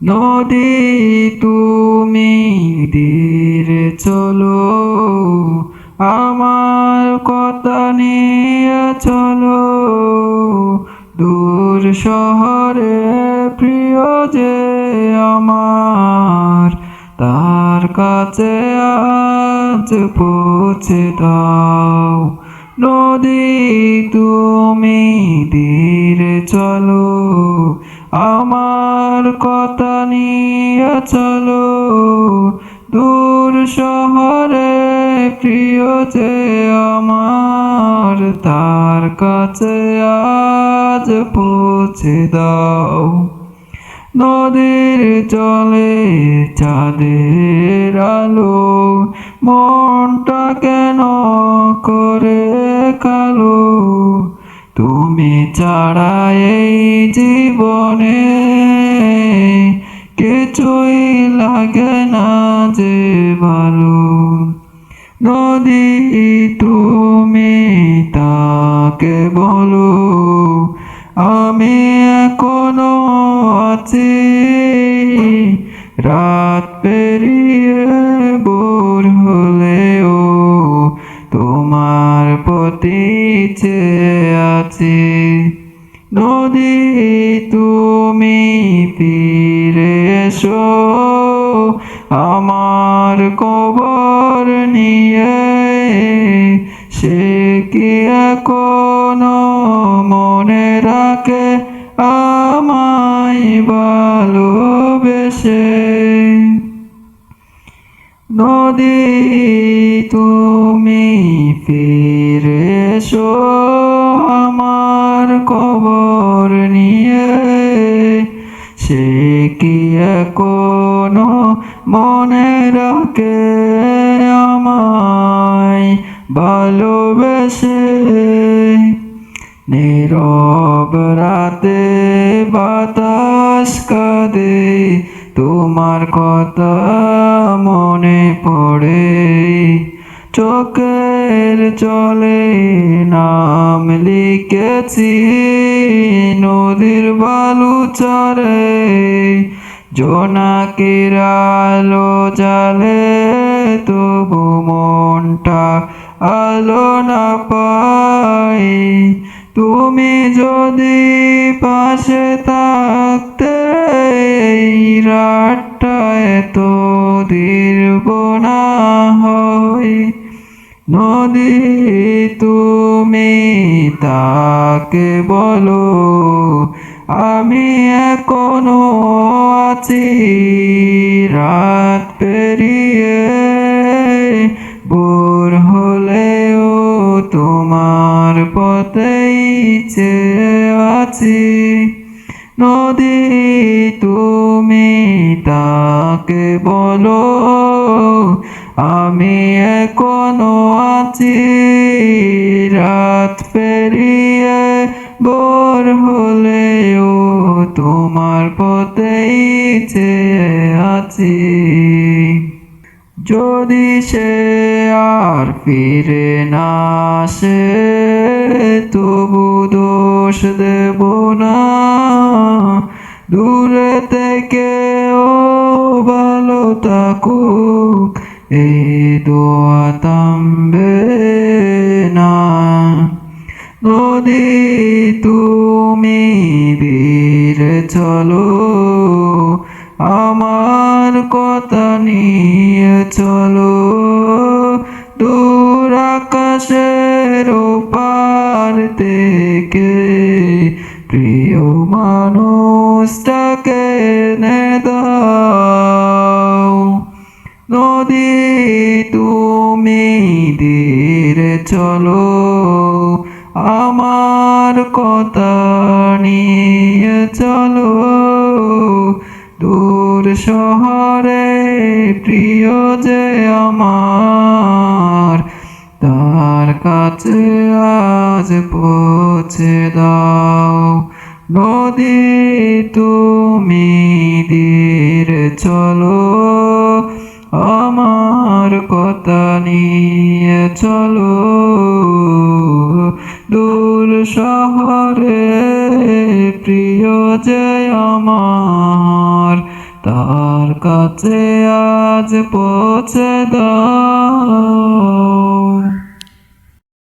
নদী তুমি ধীরে চলো, আমার কথা নিয়ে চলো। দূর শহরে প্রিয় যে আমার, তার কাছে আজ পৌঁছে দাও। নদী তুমি ধীরে চলো, আমার কথা নিয়ে চলো। দূর শহরে প্রিয় যে আমার, তার কাছে আজ পৌঁছে দাও। নদীর জলে চাঁদের আলো, মনটা কেন করে কালো? তুমি ছাড়া এই জীবনে কিছুই লাগে না যে ভালো। নদী তুমি তাকে বলো, আমি এখনো আছি। রাত পেরিয়ে ভোর হলেও তোমার প্রতি চেয়ে আছি। নদী তুমি ফিরে এসো, আমার খবর নিয়ে। সে কি এখনো মনে রাখে আমায় ভালোবেসে? নদী তুমি ফিরে এসো, আমার খবর নিয়ে। সে কি এখনো মনে রাখে আমায় ভালোবেসে? নীরব রাতে বাতাস কাঁদে, তোমার কথা মনে পড়ে। চোখের জলে নাম লিখেছি নদীর বালু চরে। জোনাকির আলো জালে, তবু মনটা আলো না পাই। তুমি যদি পাশে থাকতে, রাতটা এত দীর্ঘ না হয়। নদী তুমি তাকে বলো, আমি এখনো আছি। রাত পেরিয়ে ভোর হলেও তোমার পথেই চেয়ে আছি। নদী তুমি তাকে বলো, আমি এখনো আছি। রাত পেরিয়ে ভোর হলেও তোমার পথেই চেয়ে আছি। যদি সে আর ফিরে না আসে, তবু দোষ দেব না। দূরে থেকে ও ভালো থাকুক, এই দোয়া থামবে না। নদী তুমি ধীরে চলো, আমার কথা নিয়ে চলো। দূর আকাশের ওপার থেকে প্রিয় মানুষটাকে এনে দাও। নদী তুমি ধীরে চলো, আমার কথা নিয়ে চলো। দূর শহরে প্রিয় যে আমার, তার কাছে আজ পৌঁছে দাও। নদী তুমি ধীরে চলো, আমার কথা নিয়ে চলো। দূর শহরে প্রিয় যে আমার, কাছে আজ পৌঁছে দাও।